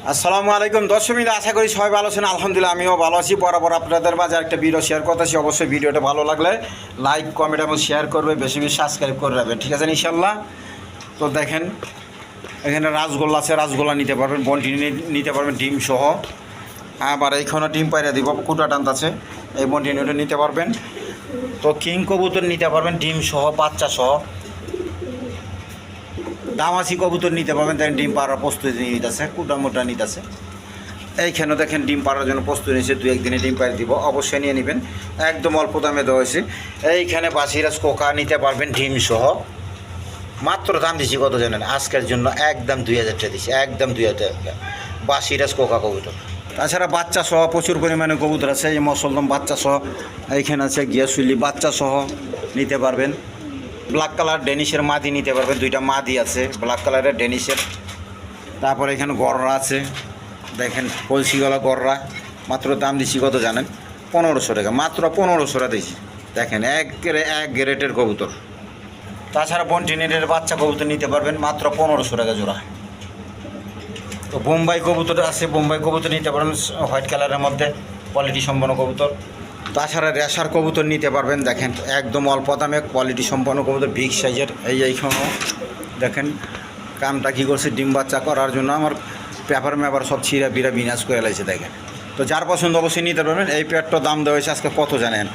আসসালামু আলাইকুম দর্শক, আশা করি সবাই ভালো আছেন। আলহামদুলিল্লাহ আমিও ভালো আছি। বরাবর আপনাদের মাঝে একটা ভিডিও শেয়ার করতেছি। অবশ্যই ভিডিওটা ভালো লাগলে লাইক, কমেন্ট এবং শেয়ার করবে, বেশি বেশি সাবস্ক্রাইব করে রাখবেন, ঠিক আছে ইনশাল্লাহ। তো দেখেন এখানে রাসগোল্লা আছে, রাসগোল্লা নিতে পারবেন, বন্টি নিতে পারবেন ডিম সহ। আবার এইখানে ডিম পাইরা দিব, কুটা টান্ত আছে, এই বন্টিনিটা নিতে পারবেন। তো কিং কবুতর নিতে পারবেন ডিম সহ, বাচ্চা সহ। দামাসি কবুতর নিতে পারবেন, দেখেন ডিম পাড়ার প্রস্তুতি নিতেছে, কুটা মোটা নিতেছে। এইখানে দেখেন ডিম পাড়ার জন্য প্রস্তুতি নিয়েছে, দু একদিনে ডিম পাড়ি দিব, অবশ্যই নিয়ে নেবেন, একদম অল্প দামে দেওয়া হয়েছে। এইখানে বাসিরাজ কোকা নিতে পারবেন ডিম সহ। মাত্র দাম দিচ্ছি কত জানেন? আজকের জন্য একদম 2000 টাকা দিচ্ছি, একদম 2000 টাকা বাসিরাজ কোকা কবুতর। তাছাড়া বাচ্চা সহ প্রচুর পরিমাণে কবুতর আছে, এই মসলদম বাচ্চা সহ। এইখানে আছে গিয়াসুলি বাচ্চা সহ নিতে পারবেন। ব্ল্যাক কালার ডেনিশের মাদি নিতে পারবেন, দুইটা মাদি আছে ব্ল্যাক কালারের ডেনিশের। তারপরে এখানে গররা আছে, দেখেন কলসিগলা গররা। মাত্র দাম দিচ্ছি কত জানেন? 1500 টাকা, মাত্র 1500 টাকা দিচ্ছি। দেখেন এক গ্রেটের কবুতর। তাছাড়া বন্টিনেটের বাচ্চা কবুতর নিতে পারবেন মাত্র 1500 টাকা জোড়া। তো বোম্বাই কবুতর আছে, বোম্বাই কবুতর নিতে পারবেন হোয়াইট কালারের মধ্যে, কোয়ালিটি সম্পন্ন কবুতর। তাছাড়া রেশার কবুতর নিতে পারবেন, দেখেন একদম অল্প দামে কোয়ালিটি সম্পন্ন কবুতর, বিগ সাইজের। এইখানেও দেখেন কামটা কী করছে, ডিম বাচ্চা করার জন্য আমার পেপার ম্যাপার সব ছিঁড়া বিড়া বিনাশ করে লাগছে দেখেন। তো যার পছন্দ অবশ্যই নিতে পারবেন। এই পেয়ারটার দাম দেওয়া হয়েছে আজকে কত জানেন?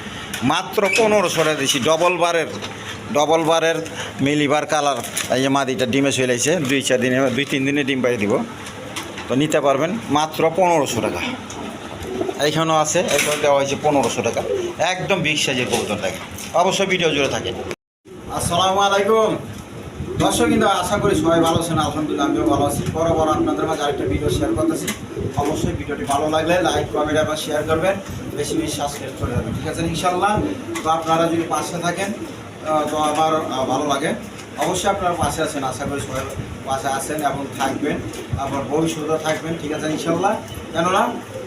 মাত্র 1500 টাকা দিচ্ছি। ডবল বারের মিলিবার কালার, এই যে মাদিটা ডিমে চলেছে, 2-3 দিনে ডিম পাই দিব। তো নিতে পারবেন মাত্র 1500 টাকা। এইখানেও আছে, এটা দেওয়া হয়েছে 1500 টাকা, একদম বিগ সাইজের কবুতরটাকে। অবশ্যই ভিডিও জুড়ে থাকে। আসসালামু আলাইকুম দর্শক, কিন্তু আশা করি সবাই ভালো আছেন। আলহামদুলিল্লাহ আমিও ভালো আছি। বরাবর আপনাদের মাঝে আরেকটা ভিডিও শেয়ার করতেছি। অবশ্যই ভিডিওটি ভালো লাগলে লাইক, কমেন্ট এবং শেয়ার করবেন, বেশি বেশি সাবস্ক্রাইব করে যাবেন, ঠিক আছে ইনশাল্লাহ। তো আপনারা যদি পাশে থাকেন তো আমার ভালো লাগে। অবশ্যই আপনারা পাশে আছেন, আশা করি সবাই পাশে আছেন এবং থাকবেন, আবার ভবিষ্যতে থাকবেন, ঠিক আছে ইনশাল্লাহ। কেননা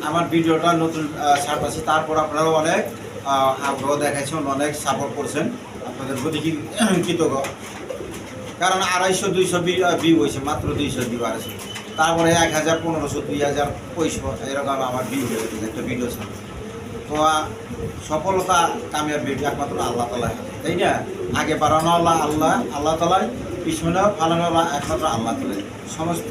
আমার ভিডিওটা নতুন ছাড়তেছি, তারপর আপনারাও অনেক আগ্রহ দেখাচ্ছেন, অনেক সাপোর্ট করছেন, আপনাদের প্রতি কৃতজ্ঞ। কারণ 250-200 ভিউ হয়েছে, মাত্র 200 ভিউ আছে। তারপরে 1000, 1500, 2000, 500 এরকম আমার ভিউ হয়েছে একটা ভিডিও ছাড়ে। তো সফলতা কামিয়াব ভিডিও একমাত্র আল্লাহ তাআলার হাতে, তাই না? আগে বাড়ানো আল্লাহ তাআলাই, পিছনে ফালানো একমাত্র আল্লাহ তাআলাই। সমস্ত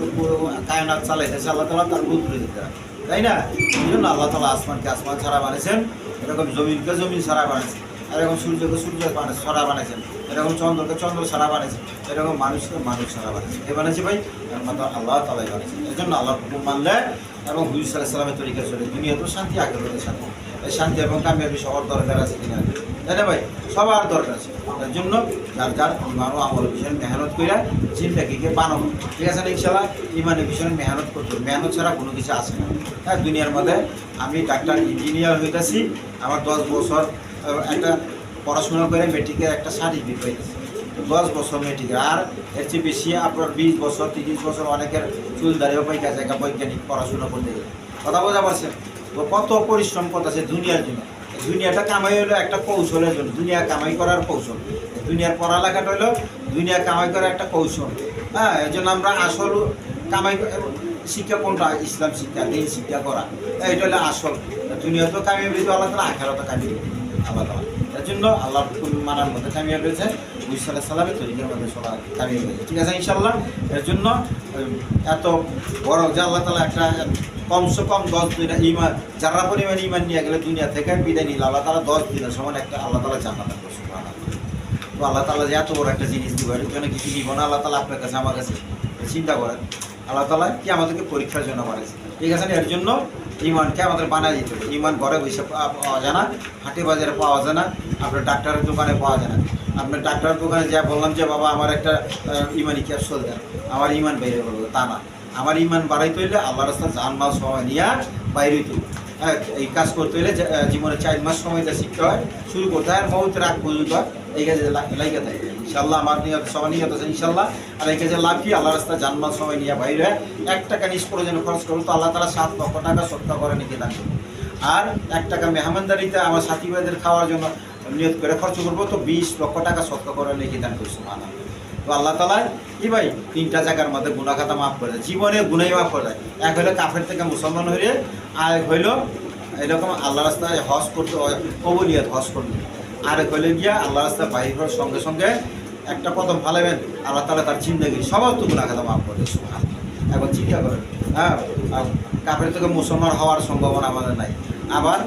কায়নাত চালাইতেছে আল্লাহ তাআলা, তার বুদ্ধি দিতে, তাই না? এই জন্য আল্লাহ তাআলা আসমানকে আসমান ছাড়া বানিয়েছেন, এরকম জমিনকে জমিন ছাড়া বানিয়েছেন, এরকম সূর্যকে সূর্য ছাড়া বানিয়েছেন, এরকম চন্দ্রকে চন্দ্র ছাড়া বানিয়েছেন, এরকম মানুষকে মানুষ ছাড়া বানিয়েছেন। এ বানিয়েছে ভাই একমাত্র আল্লাহ তাআলাই বানিয়েছেন। এই জন্য আল্লাহর হুকুম মানলে এবং হুজুর সাল্লাল্লাহু আলাইহি ওয়াসাল্লামের তরিকা চলে দুনিয়া তো শান্তি, আখিরাতে শান্তি। এই শান্তি এবং কামিয়াবি সবার দরকার আছে কিনা, তাই না ভাই? সবার দরকার আছে। তার জন্য যার ইমানও আমল বিষয়ে মেহনত করে জিন্দেগিকে বানাবো, ঠিক আছে না ইনশাল্লাহ। ইমানের বিষয়ে মেহনত করতে হবে, মেহনত ছাড়া কোনো কিছু আসে না। হ্যাঁ, দুনিয়ার মধ্যে আমি ডাক্তার ইঞ্জিনিয়ার হইতেছি, আমার 10 বছর একটা পড়াশোনা করে মেট্রিকের একটা সার্টিফিকেট পেয়েছি, 10 বছর মেট্রিক। আর এর চেয়ে বেশি আপনার 20 বছর 30 বছর অনেকের চুল দাঁড়িয়েও পাইকা জায়গা বৈজ্ঞানিক পড়াশোনা করতে গেলে, কথা বোঝা পারছেন? তো কত পরিশ্রম করতেছে দুনিয়ার জন্য। দুনিয়াটা কামাই হলো একটা কৌশলের জন্য, দুনিয়া কামাই করার কৌশল। দুনিয়ার পড়ালেখাটা হলো দুনিয়া কামাই করার একটা কৌশল। হ্যাঁ, এই জন্য আমরা আসল কামাই শিক্ষা কোনটা? ইসলাম শিক্ষা, দিন শিক্ষা করা, এটা হলো আসল। দুনিয়া তো কামিয়ে বেরিয়ে আল্লাহ তাআলা, আখিরাতও কামিয়ে আল্লাহ তাআলা। এর জন্য আল্লাহর হুকুম মানার মধ্যে কামিয়ে রয়েছে, মুহাম্মদ সাল্লাল্লাহু আলাইহি ওয়াসাল্লামের তরিকার মধ্যে সবাই কামিয়ে রয়েছে, ঠিক আছে ইনশাআল্লাহ। এর জন্য এত বড় যে আল্লাহ তাআলা একটা কমসে কম 10 দিন ইমান, যারা পরিমাণ ইমান নিয়ে গেলে দুনিয়া থেকে বিদায় নিল আল্লাহ তাআলা 10 দিনের সমান একটা আল্লাহ তাআলা জান্নাত দান করছে। তো আল্লাহ তাআলা যে এত বড় একটা জিনিস দিব, এর জন্য কিছু দিব না আল্লাহ তাআলা আপনার কাছে, আমার কাছে। চিন্তা করেন, আল্লাহ তাআলা কি আমাদেরকে পরীক্ষার জন্য বানাইছে, ঠিক আছে না? এর জন্য ইমানকে আমাদের বানাই দিতে হবে। ইমান ঘরে বসে পাওয়া যায় না, হাটে বাজারে পাওয়া যায় না, আপনার ডাক্তারের দোকানে পাওয়া যায় না। আপনার ডাক্তারের দোকানে যা বললাম যে বাবা আমার একটা ইমানি ক্যাপসুল দেন, আমার ইমান বেড়ে বলবো, তা না। আমার ইমান বাড়াইতে হইলে আল্লাহ রাস্তা জান মাল সময় নিয়ে বাইরে হইতে হবে। হ্যাঁ, এই কাজ করতে হলে জীবনে 4 মাস সময়টা শিখতে হয়, শুরু করতে হয়, আর মৌতের আগ পর্যন্ত এই কাজে লাইকে থাকে ইনশাল্লাহ। আমার নিয়ত সবাই নিয়ত আছে ইনশাল্লাহ। আর এই কাজে লাভ কি? আল্লাহ রাস্তা জানমাল সময় নিয়ে বাইরে 1 টাকা নিজ প্রয়োজনে খরচ করবো তো আল্লাহ তাআলা 7 লক্ষ টাকা সৎকা করে নিতে দান করবো। আর 1 টাকা মেহমানদারিতে আমার সাথী ভাইদের খাওয়ার জন্য নিয়ত করে খরচ করবো তো 20 লক্ষ টাকা সৎকা করে নিয়ে দান করছি। তো আল্লাহ তাআলা কি ভাই 3টা জায়গার মধ্যে গুনাহ খাতা মাফ করে দেয়, জীবনে গুনাহ মাফ করে দেয়। এক হলো কাফের থেকে মুসলমান হয়ে, আর এক হইলো এরকম আল্লাহ রাস্তায় হজ করতে, কবুলিয়াত হজ করবে। আর এক হইলে গিয়া আল্লাহ রাস্তায় বাহির হওয়ার সঙ্গে সঙ্গে একটা কদম ফালাবেন, আল্লাহ তাআলা তার জিন্দেগি সমস্ত গুনাহ খাতা মাফ করে দেয়। এখন চিন্তা করেন, হ্যাঁ, কাফের থেকে মুসলমান হওয়ার সম্ভাবনা আমাদের নাই, আবার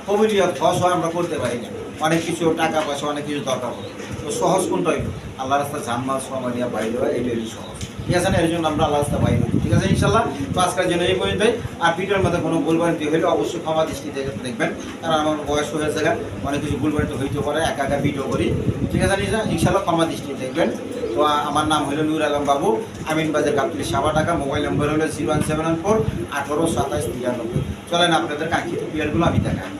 কবুলিয়াত হজ আমরা করতে পারি না, অনেক কিছু টাকা পয়সা অনেক কিছু দরকার পড়ে। তো সহজ কোনটাই আল্লাহ রাস্তা জান্নাত সময় নিয়ে বাইরে হয়, এইটাই সহজ। ঠিক আছে না? এর জন্য আমরা আল্লাহ রাস্তা বাইরে হই। ঠিক আছে ইনশাল্লাহ। তো আজকের জন্য এই পর্যন্তই। আর ভিডিওর মধ্যে কোনো ভুলভ্রান্তি হলে অবশ্যই ক্ষমা দৃষ্টিতে দেখবেন, কারণ আমার বয়স হয়ে জায়গা অনেক কিছু ভুলভ্রান্তি হইতে পারে, একা একা ভিডিও করি। ঠিক আছে ইনশাল্লাহ, ক্ষমা দৃষ্টিতে দেখবেন। তো আমার নাম হলো নূর আলম বাবু, আমিনবাজার গাবতলী সাবা ঢাকা। মোবাইল নম্বর হলো 01714 18 27 93। চলেন আপনাদের কাঙ্ক্ষিত প্লেয়ারগুলো আমি দেখাই।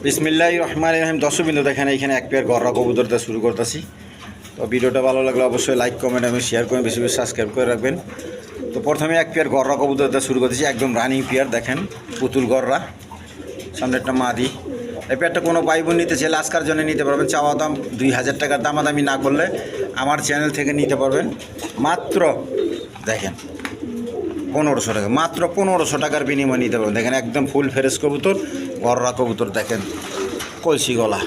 বিসমিল্লাহির রহমানির রহিম। দর্শকবৃন্দ দেখেন এখানে এক পেয়ার গররা কবুতর দিয়ে শুরু করতেছি। তো ভিডিওটা ভালো লাগলে অবশ্যই লাইক কমেন্ট এবং শেয়ার করে বেশি বেশি সাবস্ক্রাইব করে রাখবেন। তো প্রথমে এক পেয়ার গররা কবুতর দিয়ে শুরু করতেছি, একদম রানিং পেয়ার। দেখেন পুতুল গররা, সামনে একটা মাদি। এই পেয়ারটা কোনো ভাই বোন নিতে চাইলে আজকের জন্য নিতে পারবেন। চাওয়া দাম 2000 টাকার, দামাদামি না করলে আমার চ্যানেল থেকে নিতে পারবেন মাত্র দেখেন 1500 টাকা, মাত্র 1500 টাকার বিনিময়ে নিতে পারবেন। দেখেন একদম ফুল ফ্রেশ কবুতর, গররা কবুতর। দেখেন কলসি গলা।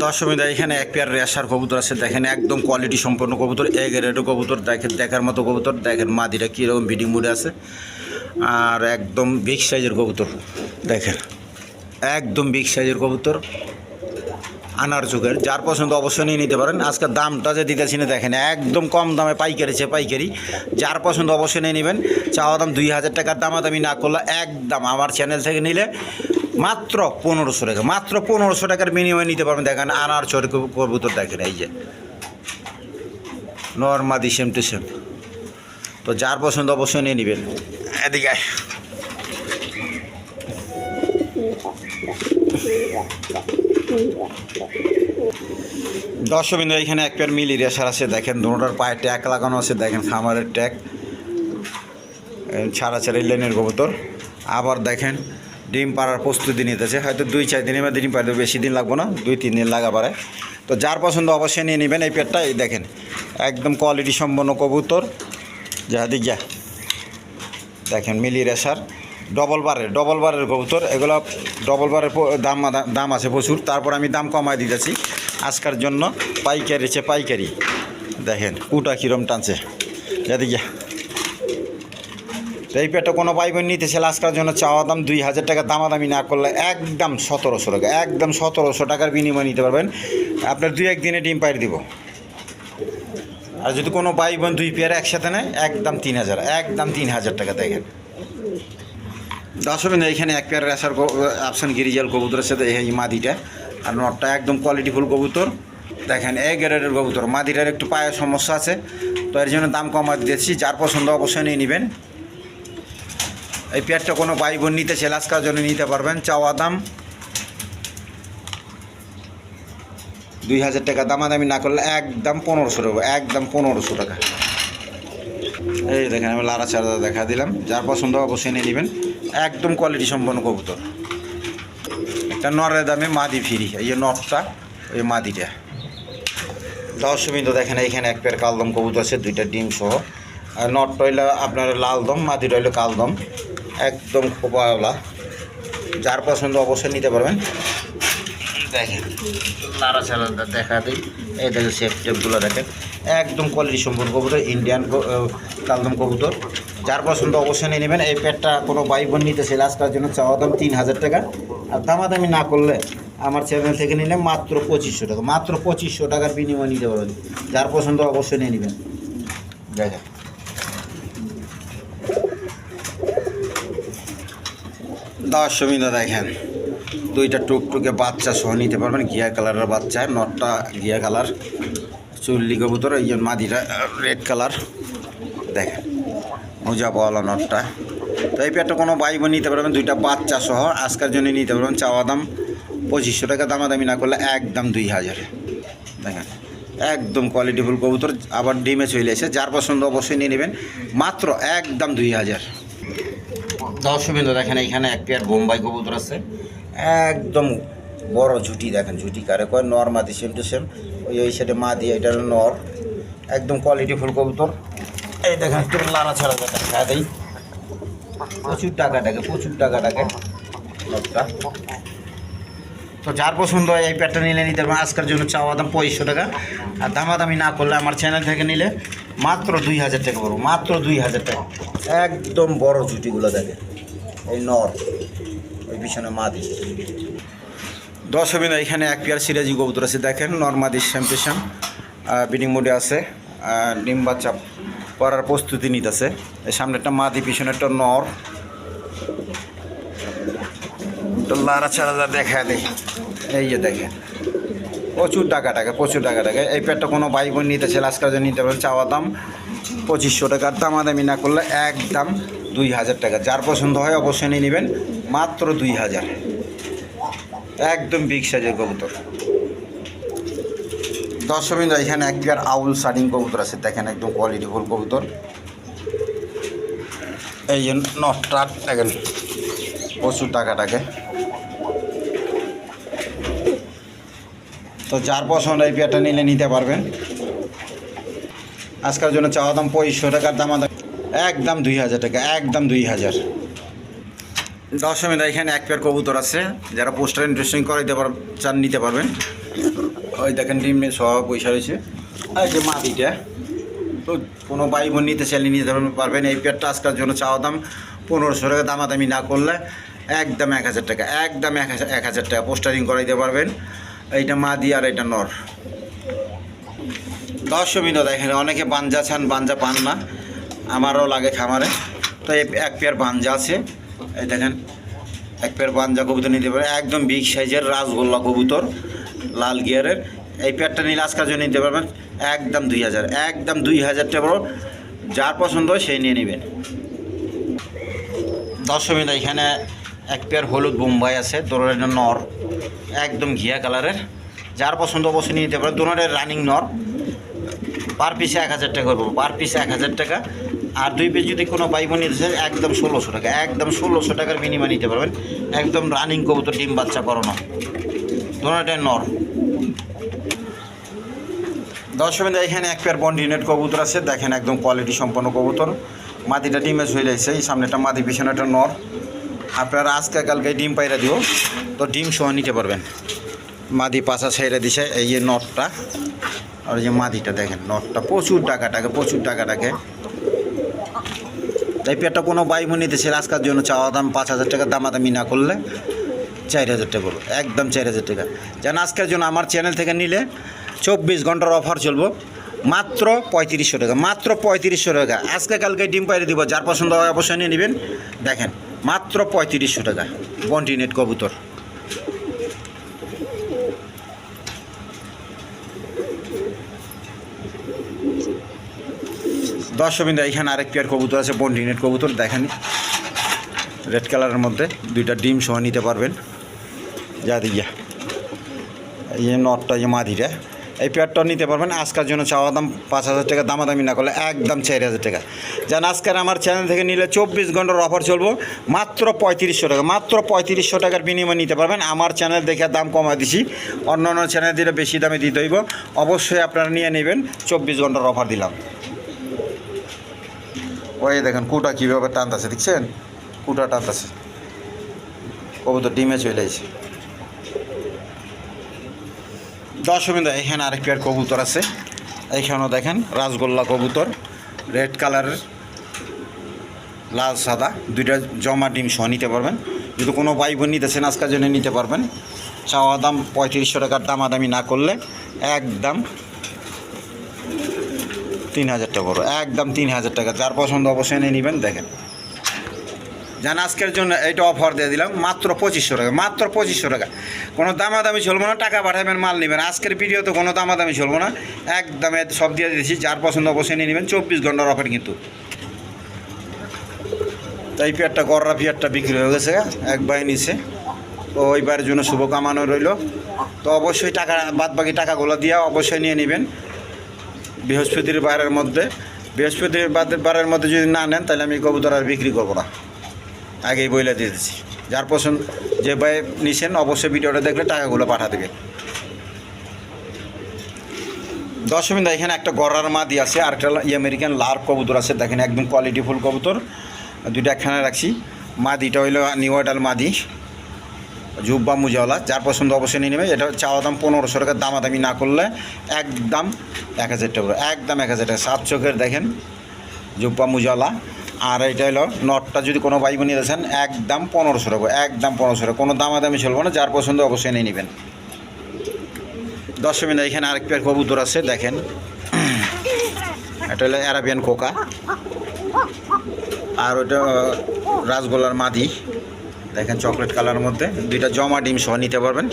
দর্শকবৃন্দ এখানে এক পেয়ার রেশার কবুতর আছে। দেখেন একদম কোয়ালিটি সম্পন্ন কবুতর, এ গ্রেডের কবুতর। দেখেন দেখার মতো কবুতর। দেখেন মাদিটা কীরকম ব্রিডিং মুডে আছে, আর একদম বিগ সাইজের কবুতর। দেখেন একদম বিগ সাইজের কবুতর, আনার যুগের। যার পছন্দ অবশ্যই নিয়ে নিতে পারেন। আজকে দামটা যে দিতেছি না, দেখেন একদম কম দামে পাইকারি। যার পছন্দ অবশ্যই নিয়ে নেবেন। চাওয়া দাম 2000 টাকার, দামাদামি না করলে একদম আমার চ্যানেল থেকে নিলে মাত্র 1500 টাকা, মাত্র 1500 টাকার বিনিময়ে নিতে পারবেন। দেখেন আনার চোর কবুতর। দেখেন এই যে নর্মাদি সেম টু সেম। তো যার পছন্দ অবশ্যই নিয়ে নেবেন। এদিকে দর্শকবৃন্দ এখানে এক পেয়ার মিলি রেশার আছে। দেখেন দুটোটার পায়ে ট্যাগ লাগানো আছে। দেখেন খামারের ট্যাগ, ছাড়াছাড়ি লাইনের কবুতর। আবার দেখেন ডিম পাড়ার প্রস্তুতি নিতেছে, হয়তো 2-4 দিনের মধ্যে ডিম পাড়বে, বেশি দিন লাগবো না, 2-3 দিন লাগা পারে। তো যার পছন্দ অবশ্যই নিয়ে নেবেন এই পেয়ারটা। এই দেখেন একদম কোয়ালিটি সম্পন্ন কবুতর। যা দেখেন মিলি রেশার, ডবল বারের কবুতর। এগুলো ডবল বারের দাম আছে প্রচুর, তারপর আমি দাম কমায় দিতেছি আজকের জন্য। পাইকারি দেখেন কুটা কীরম টানছে। যা এই পেটটা কোনো ভাই বোন নিতে চাইলে আজকের জন্য চাওয়া দাম 2000 টাকা, দামাদামি না করলে একদম 1700 টাকা, একদম 1700 টাকার বিনিময়ে নিতে পারবেন। আপনার 2-1 দিনে ডিম পাইয়ে দিব। আর যদি কোনো ভাই বোন 2 পেয়ার একসাথে নেয় একদম 3000, একদম 3000 টাকা। দেখেন দর্শকবৃন্দ এখানে এক পেয়ার রেশার আফসান গিরিজাল কবুতরের সাথে এই মাদিটা, আর নটটা একদম কোয়ালিটিফুল কবুতর। দেখেন এ গ্রেডের কবুতর। মাদিটার একটু পায়ের সমস্যা আছে, তো এর জন্য দাম কমা দিয়েছি। যার পছন্দ অবশ্যই নিয়ে নেবেন। এই পেয়ারটা কোনো ভাই বোন নিতে চাইলে আজকের জন্য নিতে পারবেন। চাওয়া দাম 2000 টাকা, দামাদামি না করলে একদম 1500 টাকা, একদম 1500 টাকা। এই দেখেন আমি লারা চারা দেখা দিলাম। যার পছন্দ অবশ্যই নিয়ে নেবেন। একদম কোয়ালিটি সম্পন্ন কবুতর। একটা নরের দামে মাদি ফ্রি। এই যে নটটা, ওই মাদিটা। দর্শকবৃন্দ দেখেন এইখানে এক পেয়ার কালদম কবুতর আছে, 2টা ডিম সহ। আর নটটা হইলো আপনার লাল দম, মাদিটা হইলো কালদম, একদম খোপাওয়ালা। যার পছন্দ অবশ্যই নিতে পারবেন। দেখেন লারা চারা দেখা দিই। এই দেখেন সেফ টেপগুলো দেখেন একদম কোয়ালিটি সম্পন্ন কবুতর, ইন্ডিয়ান কালদম কবুতর। যার পছন্দ অবশ্যই নিয়ে নেবেন। এই পেটটা কোনো ভাই বোন নিতে চাইলে আজকের জন্য চাওয়া দাম 3000 টাকা, আর দামাদামি না করলে আমার চ্যানেল থেকে নিলে মাত্র 2500 টাকা, মাত্র 2500 টাকার বিনিময়ে নিতে পারবেন। যার পছন্দ অবশ্যই নিয়ে নেবেন। দেখেন দর্শকবৃন্দ দেখেন 2টা টুকটুকে বাচ্চা সহ নিতে পারবেন। ঘিয়া কালারের বাচ্চা, নটটা ঘিয়া কালার, চুল্লি কবুতর। এই যে মাদিটা রেড কালার। দেখেন মোজা পাওয়ালা নটটা। তো এই পেয়ারটা কোনো ভাই বোন নিতে পারবেন, 2টা বাচ্চা সহ আজকের জন্য নিতে পারবেন। চাওয়া দাম 2500 টাকা, দামাদামি না করলে একদম 2000। দেখেন একদম কোয়ালিটিফুল কবুতর, আবার ডিমে চলে এসে, যার পছন্দ অবশ্যই নিয়ে নেবেন, মাত্র একদম 2000। দর্শকবৃন্দ দেখেন এইখানে এক পেয়ার বোম্বাই কবুতর আছে, একদম বড় ঝুটি, দেখেন ঝুটি কারে কয়, নর মাদি সেম টু সেম, ওই সাইডে মাদি, এটা হলো নর, একদম কোয়ালিটিফুল কবুতর। এই দেখেন একটু লাড়া ছাড়া দেখা দেয়, প্রচুর টাকা ডাকে নরটা। তো যার পছন্দ হয় এই প্যাডটা নিলে নিতে পারবেন। আজকের জন্য চাওয়া দাম 2500 টাকা, আর দামাদামি না করলে আমার চ্যানেল থেকে নিলে মাত্র 2000 টাকা পড়বো, মাত্র 2000 টাকা। একদম বড় জুটিগুলো দেখে, এই নর, ওই পিছনে মাদি। দর্শকবৃন্দ এখানে এক পেয়ার সিরাজি কবুতর আছে, দেখেন নর মাদি শ্যাম টু শ্যাম, ব্রিডিং মোডে আছে, ডিম বাচ্চা করার প্রস্তুতি নিতেছে। এই সামনে একটা মাদি, পিছনে একটা নর, লারা ছাড়া দেখা দেয়। এই যে দেখেন প্রচুর টাকা টাকা। এই পেটটা কোনো ভাই বোন নিতে চাইলে আজকাল নিতে পারেন, চাওয়া দাম 2500 টাকার, দামাদামি না করলে একদম 2000 টাকা। যার পছন্দ হয় অবশ্যই নিয়ে নেবেন, মাত্র 2000, একদম বিগ সাইজের কবুতর। দর্শকবৃন্দ এখানে এক পেয়ার আউল শার্টিং কবুতর আছে, দেখেন একদম কোয়ালিটিফুল কবুতর। এই যে নটটা দেখেন প্রচুর টাকা। তো যার পছন্দ এই পেয়ারটা নিলে নিতে পারবেন। আজকের জন্য চাওয়া দাম 2500 টাকার, দামাদাম একদম 2000 টাকা, একদম 2000। দর্শকবৃন্দ এখানে এক পেয়ার কবুতর আছে, যারা পোস্টার ইন্টারেস্টিং করাইতে চান নিতে পারবেন। ওই দেখেন ডিম সব পয়সা রয়েছে, আর যে মাদিটা, তো কোনো ভাই বোন নিতে চাইলে নিতে পারবেন। এই পেয়ারটা আজকের জন্য চাওয়া দাম 1500 টাকা, দামাদামি না করলে একদম 1000 টাকা, একদম 1000 টাকা পোস্টারিং করাইতে পারবেন। এইটা মাদি আর এটা নর। দর্শকবৃন্দ দেখেন অনেকে বাঞ্জা চান, বাঞ্জা পান না, আমারও লাগে খামারে, তো এক পেয়ার বাঞ্জা আছে। এই দেখেন এক পেয়ার বাঞ্জা কবুতর নিতে পারে, একদম বিগ সাইজের রাসগোল্লা কবুতর, লাল গিয়ারের। এই পেয়ারটা নিলে আজকের জন্য নিতে পারবেন একদম 2000, একদম 2000 টাকা। যার পছন্দ হয় সেই নিয়ে নেবেন। দর্শকবৃন্দ এখানে এক পেয়ার হলুদ বোম্বাই আছে, দোনোটার নর, একদম ঘিয়া কালারের। যার পছন্দ অবশ্যই নিতে পারেন, দোনোটার রানিং নর। পার পিসে 1000 টাকা করবো, পার পিসে 1000 টাকা। আর 2 পিস যদি কোনো ভাই বোন নিতে চান একদম 1600 টাকা, একদম 1600 টাকার বিনিময় নিতে পারবেন। একদম রানিং কবুতর, ডিম বাচ্চা করানো, দোনোটাই নর। দর্শকবৃন্দ এখানে এক পেয়ার বন্ডিনেট কবুতর আছে, দেখেন একদম কোয়ালিটি সম্পন্ন কবুতর। মাদিটা ডিমে হয়ে যাচ্ছে, এই সামনেটা মাদি, পিছনে একটা নর। আপনারা আজকে কালকে ডিম পাইরা দিও, তো ডিম সহ নিতে পারবেন। মাদি পাছা ছেড়ে দিছে, এই যে নটটা, আর এই যে মাদিটা দেখেন, নটটা প্রচুর টাকা। এই পেয়ারটা কোনো ভাই বোন নিতে চাইলে আজকের জন্য চাওয়া দাম 5000 টাকা, দামাদামি না করলে 4000 টাকা করবো, একদম 4000 টাকা। যেন আজকের জন্য আমার চ্যানেল থেকে নিলে 24 ঘন্টার অফার চলবো, মাত্র 3500 টাকা, মাত্র 3500 টাকা। আজকে কালকে ডিম পাইরে দিব, যার পছন্দ হয় অবশ্যই নিয়ে নেবেন। দেখেন মাত্র 3500 টাকা বন্টিনেট কবুতর। দর্শকবৃন্দ এখানে আরেক পেয়ার কবুতর আছে, বন্টিনেট কবুতর, দেখেন রেড কালারের মধ্যে, 2টা ডিম সহ নিতে পারবেন। যা দিয়া এই যে নটটা, যে মাদিটা, এই পেয়ারটাও নিতে পারবেন। আজকের জন্য চাওয়া দাম 5000 টাকা, দামাদামি না করলে একদম 4000 টাকা। যেন আজকের আমার চ্যানেল থেকে নিলে 24 ঘন্টার অফার চলবো, মাত্র 3500 টাকা, মাত্র 3500 টাকার বিনিময়ে নিতে পারবেন। আমার চ্যানেল দেখে দাম কমাই দিছি, অন্য চ্যানেল দিলে বেশি দামে দিতে হইব, অবশ্যই আপনারা নিয়ে নেবেন। 24 ঘন্টার অফার দিলাম। ওই দেখেন কুটা কীভাবে টানতেছে, দেখছেন কুটা টানতেছে, কবুতর ডিমে চলে আসছে। দর্শকবৃন্দ এখানে আরেক পেয়ার কবুতর আছে, এইখানেও দেখেন রাসগোল্লা কবুতর, রেড কালারের, লাল সাদা, 2টা জমা ডিম সহ নিতে পারবেন। যদি কোনো ভাই বোন নিতেছেন আজকের জন্য নিতে পারবেন। চাওয়া দাম 3500 টাকার, দামাদামি না করলে একদম 3000 টাকা পড়ো, একদম 3000 টাকা। যার পছন্দ অবশ্যই নিয়ে নেবেন। দেখেন জান আজকের জন্য এইটা অফার দিয়ে দিলাম, মাত্র 2500 টাকা, মাত্র 2500 টাকা। কোনো দামাদামি চলবো না, টাকা পাঠাবেন, মাল নেবেন। আজকের ভিডিওতে কোনো দামাদামি চলবো না, একদম সব দিয়ে দিয়েছি। যার পছন্দ অবশ্যই নিয়ে নেবেন। 24 ঘন্টার অফার কিন্তু। তাই পেয়ারটা গররা পেয়ারটা বিক্রি হয়ে গেছে, এক ভাই নিছে। তো ওইবারের জন্য শুভকামনা রইল। তো অবশ্যই টাকা বাদবাকি টাকাগুলো দিয়ে অবশ্যই নিয়ে নেবেন বৃহস্পতিবারের মধ্যে। বৃহস্পতিবারের মধ্যে যদি না নেন তাহলে আমি কবুতর আর বিক্রি করবো না, আগেই বইলে দিয়ে দিচ্ছি। যার পছন্দ যে ভাই নিছেন অবশ্যই ভিডিওটা দেখলে টাকাগুলো পাঠা দেবে। দর্শকবৃন্দ, এখানে একটা গড়ার মাদি আছে, আর একটা আমেরিকান লার্ভ কবুতর আছে। দেখেন একদম কোয়ালিটিফুল কবুতর, দুইটা একখানে রাখছি। মাদিটা হইলো নিউ অর্ডার মাদি, জুব্বা মুজাওয়ালা। যার পছন্দ অবশ্যই নিয়ে নেবে। এটা চাওয়া দাম 1500 টাকা, দামাদামি না করলে একদম 1000 টাকা, একদম 1000 টাকা। 7 চোখের দেখেন জুব্বা মুজাওয়ালা। আর এটা হলো নটটা, যদি কোনো ভাই বোন নিয়েছেন একদম 1500 টাকা, একদম 1500 টাকা, কোনো দামাদামি চলবে না। যার পছন্দ অবশ্যই নিয়ে নেবেন। দর্শকবৃন্দ, এখানে আরেক পেয়ার কবুতর আছে দেখেন, এটা হলো অ্যারাবিয়ান কোকা, আর ওটা রাসগোল্লার মাদি। দেখেন চকলেট কালারের মধ্যে, দুইটা জমা ডিম সহ নিতে পারবেন।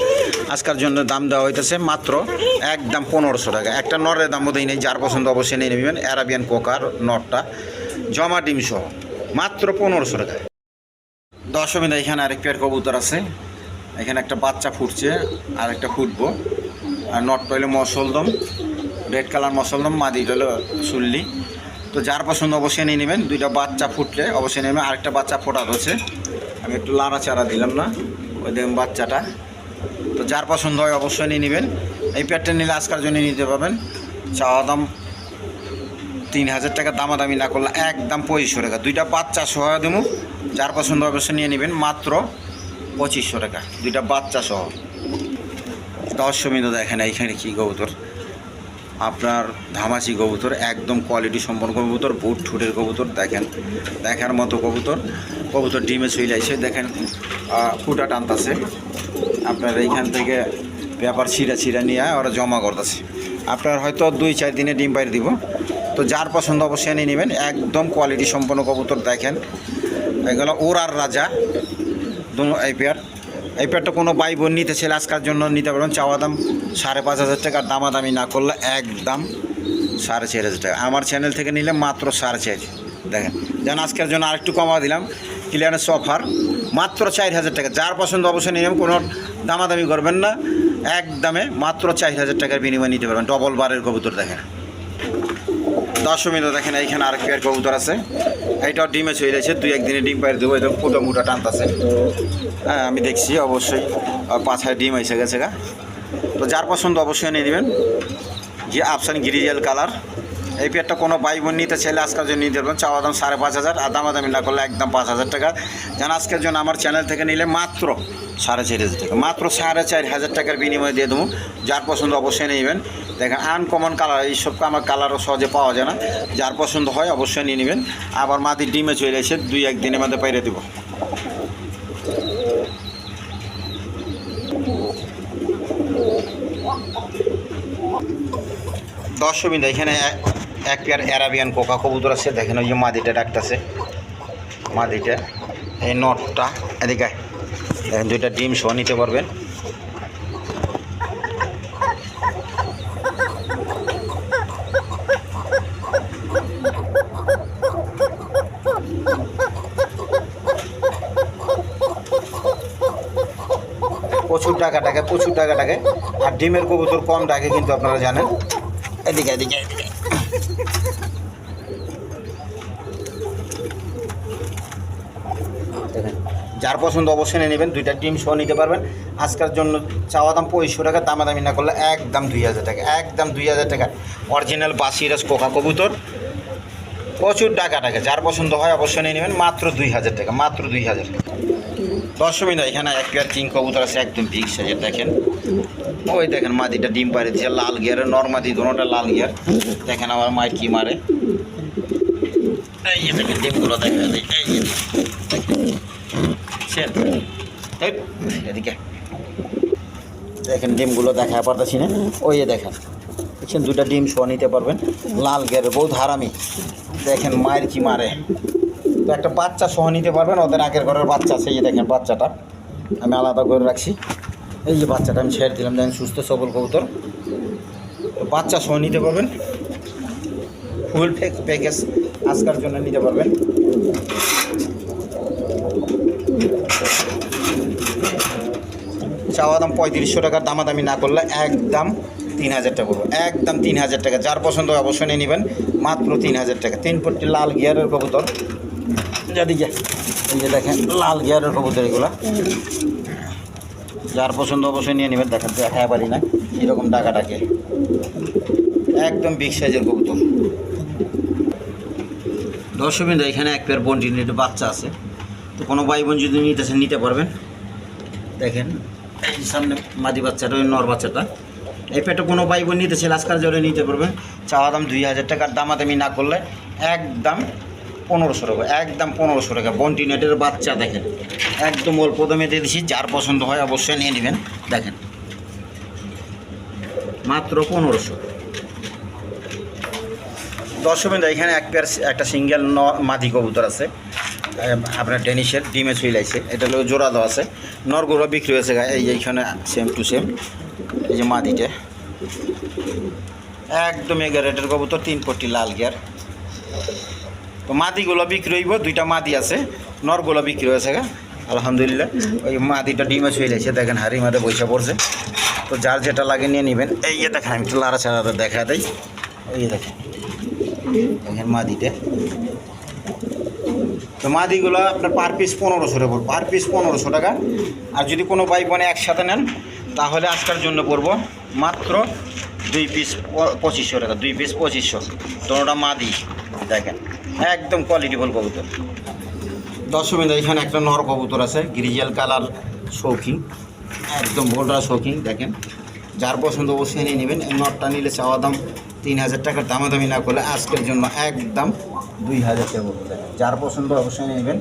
আজকের জন্য দাম দেওয়া হইতেছে মাত্র একদম 1500 টাকা। একটা নরের দাম বোধহয় নেই, যার পছন্দ অবশ্যই নিয়ে নেবেন। অ্যারাবিয়ান কোকার নটটা জমা ডিম সহ মাত্র 1500 টাকা। দর্শকবৃন্দ, এখানে আরেক পেয়ার কবুতর আছে। এখানে একটা বাচ্চা ফুটছে, আর একটা ফুটবো। আর নটটা হলো মসলদম, রেড কালার মসলদম, মাদিটা হলো সুল্লি। তো যার পছন্দ অবশ্যই নিয়ে নেবেন। দুইটা বাচ্চা ফুটলে অবশ্যই নেবেন। আরেকটা বাচ্চা ফোটা হচ্ছে, আমি একটু লাড়াচাড়া দিলাম না, ওই দেখুন বাচ্চাটা। তো যার পছন্দ হয় অবশ্যই নিয়ে নেবেন। এই পেয়ারটা নিলে আজকের জন্য নিতে পারবেন। চাওয়া দাম 3000 টাকা, দামাদামি না করলে একদম 2500 টাকা। দুইটা বাচ্চা সহ দেবো, যার পছন্দ অবশ্যই নিয়ে নেবেন। মাত্র 2500 টাকা, দুইটা বাচ্চা সহ। দর্শকবৃন্দ, দেখেন এইখানে কী কবুতর, আপনার ধামাচি কবুতর, একদম কোয়ালিটি সম্পন্ন কবুতর, বুট ঠুটের কবুতর। দেখেন দেখার মতো কবুতর। কবুতর ডিমে চলে আসে, দেখেন ফুটা টানতেছে। আপনার এইখান থেকে পেপার ছিঁড়া নিয়ে ওরা জমা করতেছে। আপনার হয়তো 2-4 দিনে ডিম বাইরে দিব। তো যার পছন্দ অবশ্যই নিয়ে নেবেন। একদম কোয়ালিটি সম্পন্ন কবুতর। দেখেন এগুলো ওরার রাজা এই পেয়ারটা কোনো ভাই বোন নিতে ছেলে আজকের জন্য নিতে পারবেন। চাওয়া দাম 5500 টাকা, দামাদামি না করলে একদম 4500 টাকা। আমার চ্যানেল থেকে নিলে মাত্র 4.5। দেখেন যেন আজকের জন্য আরেকটু কমা দিলাম, ক্লিয়ারেন্স অফার মাত্র 4000 টাকা। যার পছন্দ অবশ্যই নিয়ে নেবেন, কোনো দামাদামি করবেন না, একদমে মাত্র 4000 টাকার বিনিময়ে নিতে পারবেন। ডবল বারের কবুতর দেখেন। দর্শকবৃন্দ, দেখেন এইখানে আরেক পেয়ার কবুতর আছে। এইটাও ডিমে চলে যাচ্ছে, 2-1 দিনে ডিম পাইরে দেবো। একদম ফুটো মুটা টানতেছে। হ্যাঁ, আমি দেখছি অবশ্যই পাছায় ডিম এসে গেছে গা। তো যার পছন্দ অবশ্যই নিয়ে নেবেন। যে আফসান গ্রিজেল কালার, এই পেয়ারটা কোনো ভাই বোন নিতে চাইলে আজকের জন্য নিতে পারবেন। চাওয়া দাম 5500, আর দামাদামি না করলে একদম 5000 টাকা। যেন আজকের জন্য আমার চ্যানেল থেকে নিলে মাত্র 4500 টাকা, মাত্র 4500 টাকার বিনিময়ে দিয়ে দেবো। যার পছন্দ অবশ্যই নেবেন। দেখেন আনকমন কালার, এইসব আমার কালারও সহজে পাওয়া যায় না। যার পছন্দ হয় অবশ্যই নিয়ে নেবেন। আবার মাটির ডিমে চলে এসে 2-1 দিনের মধ্যে পাইরে দেবো। দর্শকবৃন্দ, এখানে এক পেয়ার অ্যারাবিয়ান কোকা কবুতর আছে। দেখেন ওই যে মাদিটা ডাকতেছে, মাদিটা এই নটটা এদিকে দেখেন, দুইটা ডিম সহ নিতে পারবেন। প্রচুর টাকা টাকে, আর ডিমের কবুতর কম ডাকে কিন্তু আপনারা জানেন। এদিকে দেখেন যার পছন্দ অবশ্যই নিয়ে নেবেন। দুইটা ডিম সহ নিতে পারবেন। আজকের জন্য চাওয়া দাম 2500 টাকা, দামাদামি না করলে একদম 2000 টাকা, একদম 2000 টাকা। অরিজিনাল বাসিরাজ কোকা কবুতর, প্রচুর টাকা। যার পছন্দ হয় অবশ্যই নিয়ে নেবেন। মাত্র 2000 টাকা, মাত্র 2000। দর্শকবৃন্দ, এখানে এক পেয়ার কিং কবুতর আছে, একদম বিগ সাইজের। দেখেন ওই দেখেন মাদিটা ডিম পাড়ে দিচ্ছে, লাল গিয়ারের, নর্মাদি দোনোটা লাল গিয়ার। দেখেন আমার মায়ের কি মারে, এই যে দেখেন ডিমগুলো দেখা যায়, এই যে এদিকে দেখেন ডিমগুলো দেখা পারতেছি না। ওই দেখেন দেখছেন, দুটা ডিম সহ নিতে পারবেন। লাল গিয়ারের, বহুত হারামি। দেখেন মায়ের কি মারে। তো একটা বাচ্চা সহ নিতে পারবেন। ওদের আগের ঘরের বাচ্চা আছে, এই যে দেখেন বাচ্চাটা আমি আলাদা করে রাখছি। এই যে বাচ্চাটা আমি ছেড়ে দিলাম, দেখেন সুস্থ সবল কবুতর। বাচ্চা সহ নিতে পারবেন, ফুল প্যাকেজ আজকের জন্য নিতে পারবেন। চাওয়া দাম 3500 টাকার, দামাদামি না করলে একদম 3000 টাকা পড়বে, একদম 3000 টাকা। যার পছন্দ হয় অবশ্যই নিয়ে নেবেন, মাত্র 3000 টাকা। 3 পট্টি লাল গিয়ারের কবুতর, যেদিকে এই যে দেখেন লাল গিয়ারের কবুতর এগুলো, যার পছন্দ অবশ্যই নিয়ে নেবেন। দেখেন দেখা পারি না এরকম ডাকাটাকে, একদম বিগ সাইজের কবুতর। দর্শকবৃন্দ, এখানে এক পেয়ার বন্টিনেটের বাচ্চা আছে, তো কোনো ভাই বোন যদি নিতেছেন নিতে পারবেন। দেখেন এই সামনে মাদি বাচ্চাটা, ওই নর বাচ্চাটা, এই পেটে কোনো ভাই বোন নিতেছে আজকাল জলে নিতে পারবেন। চাওয়া দাম 2000 টাকার, দামাদামি না করলে একদম 1500 টাকা, একদম 1500 টাকা। বন্টিনেটের বাচ্চা দেখেন, একদম অল্প দামে দিয়ে দিচ্ছি, যার পছন্দ হয় অবশ্যই নিয়ে নেবেন। দেখেন মাত্র 1500। দর্শকবৃন্দ, এখানে এক পেয়ার একটা সিঙ্গেল মাদি কবুতর আছে আপনার ডেনিশের, ডিমে ছুইলাইছে, এটা হলো জোড়া দেওয়া আছে। নরগুলো বিক্রি হয়েছে, এই যে এইখানে সেম টু সেম, এই যে মাদিটা একদম এগার রেটের কবুতর, 3 পট্টি লাল গিয়ার। তো মাদিগুলো বিক্রি হইব, 2টা মাদি আছে, নরগুলো বিক্রি হয়েছে আলহামদুলিল্লাহ। ওই মাদিটা ডিমে ছুইলাইছে, দেখেন হাড়ি মাদে পয়সা পড়ছে। তো যার যেটা লাগে নিয়ে নেবেন। এই যে দেখেন আমি একটু লাড়া ছাড়াতে দেখা দেয়, এই দেখেন দেখেন মাদিটা। তো মাদিগুলো আপনার পার পিস 1500 টাকা পড়বে, পার পিস 1500 টাকা। আর যদি কোনো ভাই বোনে একসাথে নেন তাহলে আজকের জন্য পড়বো মাত্র 2 পিস 2500 টাকা, 2 পিস 2500। দোনোটা মাদি, দেখেন একদম কোয়ালিটিফুল কবুতর। দর্শকবৃন্দ, এখানে একটা নর কবুতর আছে, গ্রিজেল কালার শৌখিন, একদম বোল্ডা শৌখিন। দেখেন যার পছন্দ অবশ্যই নিয়ে নেবেন। এই নরটা নিলে চাওয়া দাম 3000 টাকার, দামাদামি না করলে আজকের জন্য একদম 2000 টাকা পড়বে। যার পছন্দ অবশ্যই নিয়ে নেবেন।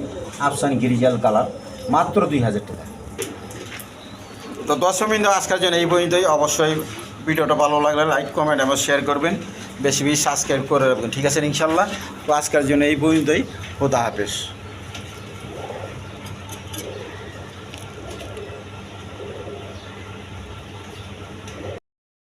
আফসান গ্রিজেল কালার, মাত্র 2000 টাকা। তো দর্শকবৃন্দ, আজকের জন্য এই পর্যন্তই। অবশ্যই ভিডিওটা ভালো লাগলে লাইক কমেন্ট এবং শেয়ার করবেন, বেশি বেশি সাবস্ক্রাইব করে রাখবেন, ঠিক আছে ইনশাল্লাহ। তো আজকের জন্য এই পর্যন্তই, খোদা হাফেজ।